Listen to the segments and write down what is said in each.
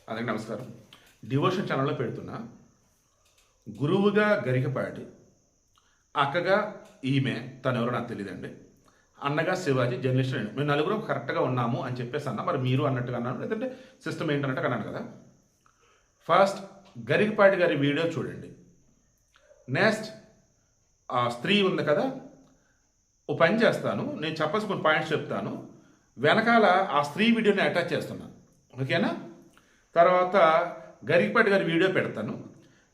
అందరికీ నమస్కారం. డివోషన్ ఛానల్లో పెడుతున్నా. గురువుగా గరికపాటి, అక్కగా ఈమె తను ఎవరో నాకు తెలియదండి, అన్నగా శివాజీ జర్నలిస్ట్. మేము నలుగురం కరెక్ట్గా ఉన్నాము అని చెప్పేసి అన్నా. మరి మీరు అన్నట్టుగా అన్నాను, లేదంటే సిస్టమ్ ఏంటన్నట్టుగా అన్నాను కదా. ఫస్ట్ గరికపాటి గారి వీడియో చూడండి. నెక్స్ట్ ఆ స్త్రీ ఉంది కదా, ఓ పని చేస్తాను, నేను చెప్పాల్సిన కొన్ని పాయింట్స్ చెప్తాను, వెనకాల ఆ స్త్రీ వీడియోని అటాచ్ చేస్తున్నాను, ఓకేనా. తర్వాత గరికపాటి గారి వీడియో పెడతాను,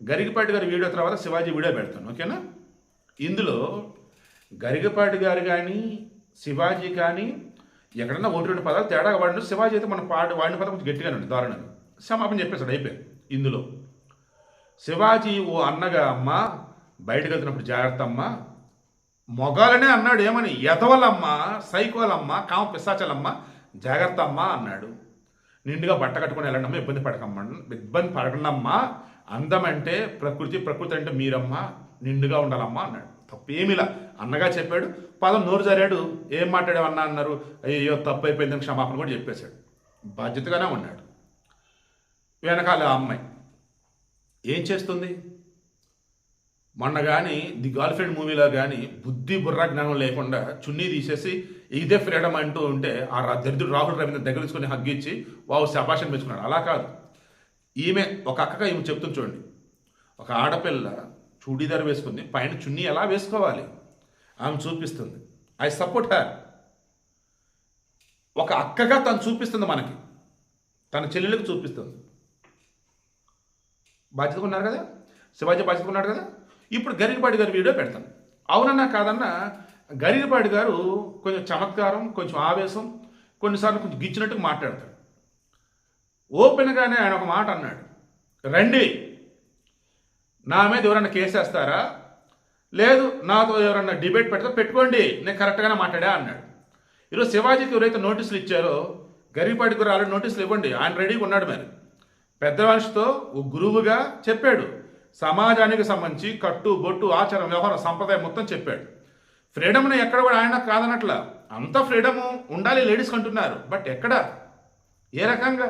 గరికపాటి గారి వీడియో తర్వాత శివాజీ వీడియో పెడతాను, ఓకేనా. ఇందులో గరికపాటి గారు కానీ శివాజీ కానీ ఎక్కడన్నా ఒకటి రెండు పదాలు తేడా వాడిన, శివాజీ అయితే మన వాడిన పదం కొంచెం గట్టిగానే ఉంది, దారుణంగా క్షమాపణ చెప్పేసాడు, అయిపోయింది. ఇందులో శివాజీ ఓ అన్నగా అమ్మ బయటకు వెళ్తున్నప్పుడు జాగ్రత్త అమ్మ, మొగాలనే అన్నాడు, ఏమని ఎదవలమ్మ, సైకోలమ్మ, కామ పిశాచలమ్మ, జాగ్రత్త అమ్మ అన్నాడు. నిండుగా బట్ట కట్టుకుని వెళ్ళండమ్మా, ఇబ్బంది పడకండమ్మా, అందం అంటే ప్రకృతి, ప్రకృతి అంటే మీరమ్మ, నిండుగా ఉండాలమ్మా అన్నాడు. తప్పేమిలా అన్నగా చెప్పాడు. పదం నోరు జారాడు, ఏం మాట్లాడావన్నా అన్నారు, అయ్యో తప్పు అయిపోయిందని క్షమాపణ కూడా చెప్పేశాడు. బాధ్యతగానే ఉన్నాడు. వెనకాల ఆ అమ్మాయి ఏం చేస్తుంది? మొన్న కానీ ది గర్ల్ ఫ్రెండ్ మూవీలో కానీ బుద్ధి బుర్ర జ్ఞానం లేకుండా చున్నీ తీసేసి ఇదే ఫ్రీడమ్ అంటూ ఉంటే ఆ దరిద్రుడు రాహుల్ రవీంద్ర దగ్గర తీసుకొని హగ్గిచ్చి వావు శభాషణ మెచ్చుకున్నాడు. అలా కాదు, ఈమె ఒక అక్కగా ఈమె చెప్తుంది చూడండి. ఒక ఆడపిల్ల చూడీదార్ వేసుకుంది, పైన చున్నీ ఎలా వేసుకోవాలి ఆమె చూపిస్తుంది. I support her. ఒక అక్కగా తను చూపిస్తుంది, మనకి తన చెల్లెలకు చూపిస్తుంది. బాధ్యతగా ఉన్నారు కదా, శివాజీ బాధ్యతగా ఉన్నాడు కదా. ఇప్పుడు గరికపాటి గారి వీడియో పెడతాను. అవునన్నా కాదన్నా, గరికపాటి గారు కొంచెం చమత్కారం, కొంచెం ఆవేశం, కొన్నిసార్లు కొంచెం గిచ్చినట్టుగా మాట్లాడతాడు. ఓపెన్గానే ఆయన ఒక మాట అన్నాడు, రండి నా మీద ఎవరన్నా కేసేస్తారా, లేదు నాతో ఎవరన్నా డిబేట్ పెడతా పెట్టుకోండి, నేను కరెక్ట్గానే మాట్లాడా అన్నాడు. ఈరోజు శివాజీకి ఎవరైతే నోటీసులు ఇచ్చారో గరికపాటి గారు ఆల్రెడీ నోటీసులు ఇవ్వండి, ఆయన రెడీగా ఉన్నాడు. మరి పెద్ద మనిషితో ఓ గురువుగా చెప్పాడు, సమాజానికి సంబంధించి కట్టు బొట్టు ఆచారం వ్యవహారం సంప్రదాయం మొత్తం చెప్పాడు. ఫ్రీడమ్ని ఎక్కడ కూడా ఆయన కాదనట్ల, అంత ఫ్రీడము ఉండాలి లేడీస్కి అంటున్నారు. బట్ ఎక్కడ, ఏ రకంగా?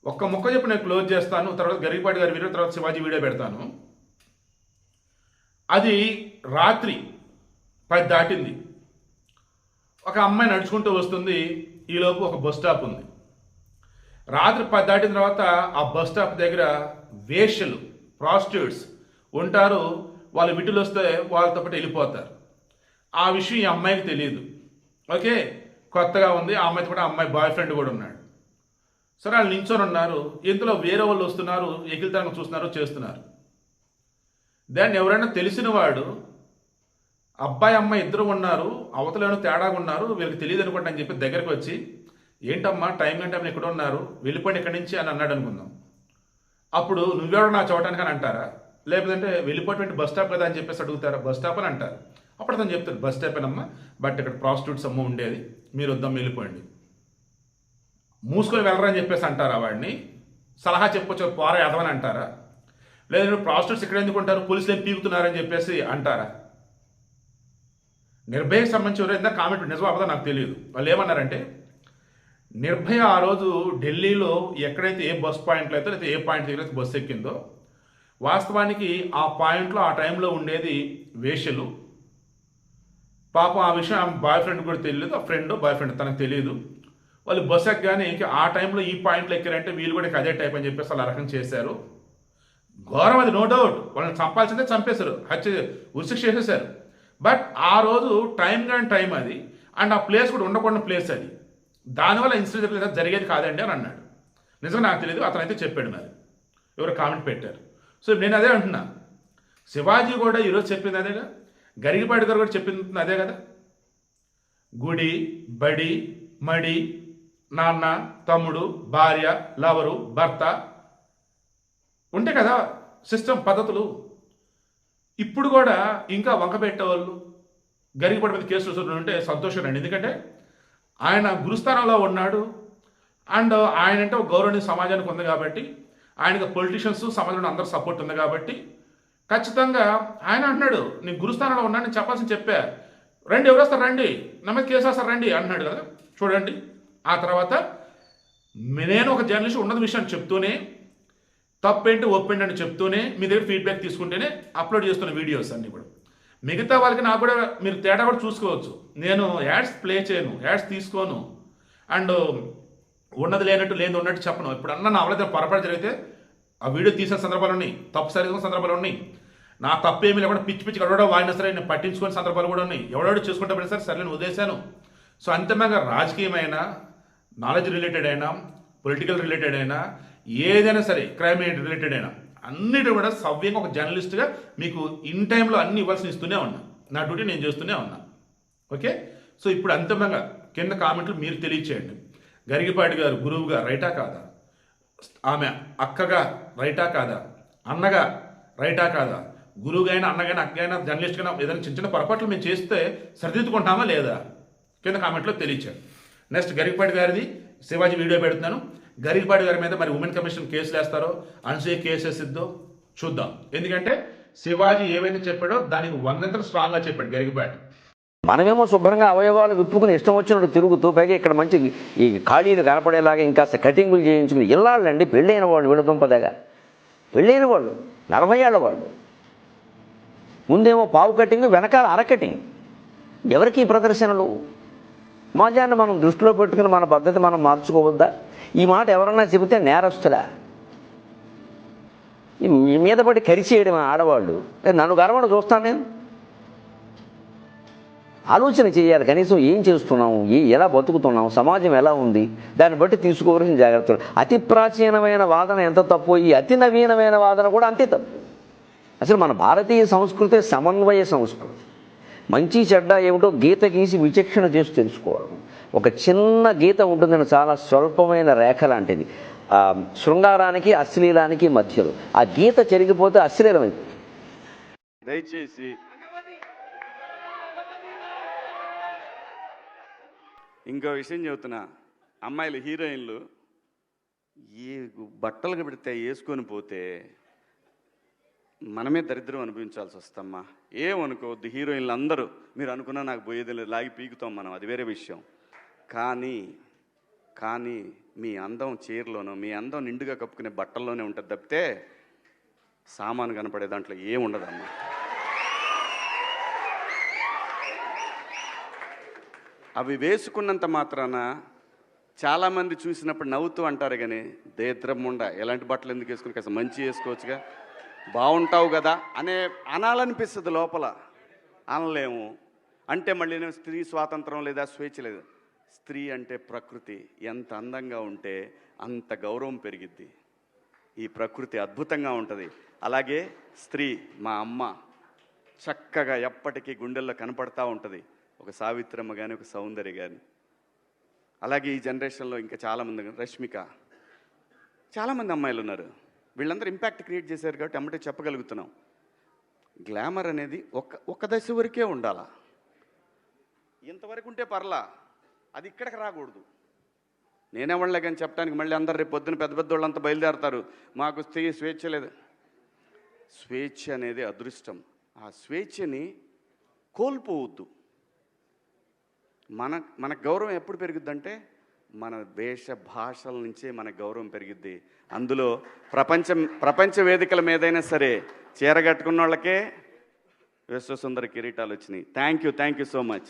ఒక్క ముక్క చెప్పి నేను క్లోజ్ చేస్తాను, తర్వాత గరికపాటి గారి వీడియో, తర్వాత శివాజీ వీడియో పెడతాను. అది రాత్రి 10 దాటింది. ఒక అమ్మాయి నడుచుకుంటూ వస్తుంది, ఈలోపు ఒక బస్ స్టాప్ ఉంది. రాత్రి 10 దాటిన తర్వాత ఆ బస్ స్టాప్ దగ్గర వేశ్యలు, ప్రాస్టిట్యూట్స్ ఉంటారు. వాళ్ళు విటులు వస్తే వాళ్ళతో పాటు వెళ్ళిపోతారు. ఆ విషయం ఈ అమ్మాయికి తెలియదు, ఓకే. కొత్తగా ఉంది. ఆ అమ్మాయితో కూడా అమ్మాయి బాయ్ ఫ్రెండ్ కూడా ఉన్నాడు. సరే వాళ్ళు నించొని ఉన్నారు. ఇంతలో వేరే వాళ్ళు వస్తున్నారు, ఎగిలితనంగా చూస్తున్నారు, చేస్తున్నారు. దాన్ని ఎవరైనా తెలిసిన వాడు, అబ్బాయి అమ్మాయి ఇద్దరు ఉన్నారు, అవతలేమో తేడాగా ఉన్నారు, వీళ్ళకి తెలియదు అనుకోండి అని చెప్పి దగ్గరికి వచ్చి, ఏంటమ్మా టైం గంట ఎక్కడ ఉన్నారు, వెళ్ళిపోండి ఇక్కడి నుంచి అని అన్నాడు అనుకుందాం. అప్పుడు నువ్వెవడో నా చూడటానికి అని అంటారా, లేకపోతే వెళ్ళిపోయేటువంటి బస్ స్టాప్ కదా అని చెప్పేసి అడుగుతారా? బస్ స్టాప్ అని అంటారు. అప్పుడు అతను చెప్తాడు, బస్ స్టాప్ అనమ్మా, బట్ ఇక్కడ ప్రాస్టిట్యూట్స్ అమ్మ ఉండేది, మీరు వద్దాం వెళ్ళిపోండి, మూసుకొని వెళ్ళరని చెప్పేసి అంటారా? వాడిని సలహా చెప్పొచ్చు, పోర ఎదవని అంటారా? లేదా ప్రాస్టిట్యూట్స్ ఇక్కడ ఎందుకు ఉంటారు, పోలీసులు ఏం పీకుతున్నారని చెప్పేసి అంటారా? నిర్భయకు సంబంధించి ఎవరైనా కామెంట్ నిజం అవ్వదో నాకు తెలియదు. వాళ్ళు ఏమన్నారంటే, నిర్భయ ఆ రోజు ఢిల్లీలో ఎక్కడైతే ఏ బస్ పాయింట్లో అయితే, లేకపోతే ఏ పాయింట్ దగ్గర బస్సు ఎక్కిందో, వాస్తవానికి ఆ పాయింట్లో ఆ టైంలో ఉండేది వేశ్యలు. పాపం ఆ విషయం ఆమె బాయ్ ఫ్రెండ్ కూడా తెలియదు, ఆ ఫ్రెండ్ బాయ్ ఫ్రెండ్ తనకు తెలియదు. వాళ్ళు బస్సు ఎక్కగానే ఆ టైంలో ఈ పాయింట్లో ఎక్కారంటే వీళ్ళు కూడా అదే టైప్ అని చెప్పేసి వాళ్ళు రకం చేశారు. ఘోరం అది, నో డౌట్. వాళ్ళని చంపాల్సిందే చంపేశారు, హత్య ఉరిశిక్ష చేసేశారు. బట్ ఆ రోజు టైం కానీ టైం అది, అండ్ ఆ ప్లేస్ కూడా ఉండకుండా ప్లేస్ అది, దానివల్ల ఇన్సిడెంట్ జరిగేది కాదండి అని అన్నాడు. నిజంగా నాకు తెలియదు, అతను అయితే చెప్పాడు. మరి ఎవరు కామెంట్ పెట్టారు. సో నేను అదే అంటున్నా, శివాజీ కూడా ఈరోజు చెప్పింది అదేగా, గరికపాటి గారు కూడా చెప్పింది అదే కదా. గుడి, బడి, మడి, నాన్న, తమ్ముడు, భార్య, లవరు, భర్త ఉంటే కదా సిస్టమ్, పద్ధతులు. ఇప్పుడు కూడా ఇంకా వంక పెట్టేవాళ్ళు గరికపాటి మీద కేసులు ఉంటే సంతోషం అండి. ఎందుకంటే ఆయన గురుస్థానంలో ఉన్నాడు, అండ్ ఆయన అంటే ఒక గౌరవనీయ సమాజానికి ఉంది కాబట్టి, ఆయనకు పొలిటీషియన్స్ సమాజంలో అందరూ సపోర్ట్ ఉంది కాబట్టి ఖచ్చితంగా ఆయన అంటున్నాడు, నేను గురుస్థానంలో ఉన్నాను, నేను చెప్పాల్సింది చెప్పా, రండి ఎవరు వస్తారు రండి, నా మీద కేసు వేస్తారు రండి అంటున్నాడు కదా. చూడండి ఆ తర్వాత నేను ఒక జర్నలిస్ట్ ఉన్నత విషయాన్ని చెప్తూనే తప్పేంటి ఒప్పేంటి అని చెప్తూనే మీ దగ్గర ఫీడ్బ్యాక్ తీసుకుంటేనే అప్లోడ్ చేస్తున్న వీడియోస్ అన్ని కూడా. మిగతా వాళ్ళకి నాకు కూడా మీరు తేడా కూడా చూసుకోవచ్చు. నేను యాడ్స్ ప్లే చేయను, యాడ్స్ తీసుకోను, అండ్ ఉన్నది లేనట్టు లేదు ఉన్నట్టు చెప్పను. ఇప్పుడన్నా నా అవైతే పొరపాటు జరిగితే ఆ వీడియో తీసిన సందర్భాలు ఉన్నాయి, తప్పు సరిదిన సందర్భాలు ఉన్నాయి. నా తప్పు ఏమీ లేకుండా పిచ్చి పిచ్చి ఎవడో వాడినా సరే నేను పట్టించుకునే సందర్భాలు కూడా ఉన్నాయి. ఎవడో చేసుకుంటే పడిన సరే నేను వదిలేశాను. సో అంతిమంగా రాజకీయమైన, నాలెడ్జ్ రిలేటెడ్ అయినా, పొలిటికల్ రిలేటెడ్ అయినా, ఏదైనా సరే క్రైమ్ రిలేటెడ్ అయినా అన్నిటి కూడా సవ్యంగా ఒక జర్నలిస్ట్గా మీకు ఇన్ టైంలో అన్ని ఇవ్వాల్సి ఇస్తూనే ఉన్నా. నా డ్యూటీ నేను చేస్తూనే ఉన్నా. ఓకే. సో ఇప్పుడు అంతిమంగా కింద కామెంట్లు మీరు తెలియచేయండి. గరిగిపాటి గారు గురువుగా రైటా కాదా, ఆమె అక్కగా రైటా కాదా, అన్నగా రైటా కాదా, గురువుగైనా అన్నగైనా అక్కగైనా జర్నలిస్ట్గా ఏదైనా చిన్న చిన్న పొరపాట్లు మేము చేస్తే సరిదిద్దుకుంటామా లేదా కింద కామెంట్లో తెలియచేయండి. నెక్స్ట్ గరిగిపాటి గారిది శివాజీ వీడియో పెడుతున్నాను. గరిగిపాటి గారి మీద మరి ఉమెన్ కమిషన్ కేసులు వేస్తారో, అనసూయ కేసు వేసిద్దో చూద్దాం. ఎందుకంటే శివాజీ ఏవైతే చెప్పాడో దానికి 100 స్ట్రాంగ్గా చెప్పాడు గరిగిపాటి. మనమేమో శుభ్రంగా అవయవాలు విప్పుకుని ఇష్టం వచ్చినట్టు తిరుగుతూ, పైగా ఇక్కడ మంచి ఈ ఖాళీలు కనపడేలాగా ఇంకా కటింగులు చేయించుకుని ఇల్లాళ్ళండి, పెళ్ళైన వాళ్ళు విడతుంపదగా, పెళ్ళైన వాళ్ళు 40 ఏళ్ళ వాళ్ళు, ముందేమో పావు కటింగ్, వెనకాల అర కటింగ్. ఎవరికి ఈ ప్రదర్శనలు? సమాజాన్ని మనం దృష్టిలో పెట్టుకుని మన పద్ధతి మనం మార్చుకోవద్దా? ఈ మాట ఎవరన్నా చెబితే నేరస్తులా? మీ మీద పడి కరిచేయడం ఆడవాళ్ళు. నన్ను గర్వను చూస్తాను నేను. ఆలోచన చేయాలి, కనీసం ఏం చేస్తున్నాము, ఎలా బతుకుతున్నాం, సమాజం ఎలా ఉంది, దాన్ని బట్టి తీసుకోవాల్సిన జాగ్రత్తలు. అతి ప్రాచీనమైన వాదన ఎంత తప్పు, ఈ అతి నవీనమైన వాదన కూడా అంతే తప్పు. అసలు మన భారతీయ సంస్కృతి సమన్వయ సంస్కృతి. మంచి చెడ్డ ఏమిటో గీత గీసి విచక్షణ చేసి తెలుసుకోవడం. ఒక చిన్న గీత ఉంటుందని, చాలా స్వల్పమైన రేఖ లాంటిది, శృంగారానికి అశ్లీలానికి మధ్యలో. ఆ గీత చెరిగిపోతే అశ్లీలమైంది. దయచేసి ఇంకో విషయం చెబుతున్నా, అమ్మాయిలు హీరోయిన్లు ఈ బట్టలు పెడితే వేసుకొని పోతే మనమే దరిద్రం అనిపించాల్సి వస్తమ్మా. ఏమనుకోవద్దు, హీరోయిన్లు అందరూ మీరు అనుకున్నా నాకు పోయేది లేదు, లాగి పీకుతాం మనం, అది వేరే విషయం. కానీ మీ అందం చీరలోనో, మీ అందం నిండుగా కప్పుకునే బట్టల్లోనే ఉంటుంది తప్పితే సామాను కనపడే దాంట్లో ఏముండదమ్మా. అవి వేసుకున్నంత మాత్రాన చాలామంది చూసినప్పుడు నవ్వుతూ అంటారు, కానీ దేద్రమ్ముండ ఎలాంటి బట్టలు ఎందుకు వేసుకుని, కాస్త మంచి వేసుకోవచ్చుగా, బాగుంటావు కదా అనాలనిపిస్తుంది లోపల. అనలేము. అంటే మళ్ళీ నేను స్త్రీ స్వాతంత్రం లేదా స్వేచ్ఛ లేదు. స్త్రీ అంటే ప్రకృతి, ఎంత అందంగా ఉంటే అంత గౌరవం పెరిగిద్ది. ఈ ప్రకృతి అద్భుతంగా ఉంటుంది. అలాగే స్త్రీ మా అమ్మ చక్కగా ఎప్పటికీ గుండెల్లో కనపడతా ఉంటుంది, ఒక సావిత్రమ్మ కానీ, ఒక సౌందర్య కానీ. అలాగే ఈ జనరేషన్లో ఇంకా చాలామంది, రష్మిక, చాలామంది అమ్మాయిలు ఉన్నారు. వీళ్ళందరూ ఇంపాక్ట్ క్రియేట్ చేశారు కాబట్టి అమ్మటే చెప్పగలుగుతున్నాం. గ్లామర్ అనేది ఒక దశ వరకే ఉండాలా. ఇంతవరకు ఉంటే పర్లా, అది ఇక్కడికి రాకూడదు. నేనేవాళ్ళే కానీ చెప్పడానికి మళ్ళీ అందరు రేపు పొద్దున పెద్ద పెద్ద వాళ్ళంతా బయలుదేరతారు, మాకు స్వేచ్ఛ లేదు. స్వేచ్ఛ అనేది అదృష్టం. ఆ స్వేచ్ఛని కోల్పోవద్దు. మన గౌరవం ఎప్పుడు పెరుగుద్దంటే మన వేష భాషల నుంచే మన గౌరవం పెరిగిద్ది. అందులో ప్రపంచ వేదికల మీదైనా సరే చీర కట్టుకున్న వాళ్ళకే విశ్వసుందర కిరీటాలు వచ్చినాయి. Thank you so much.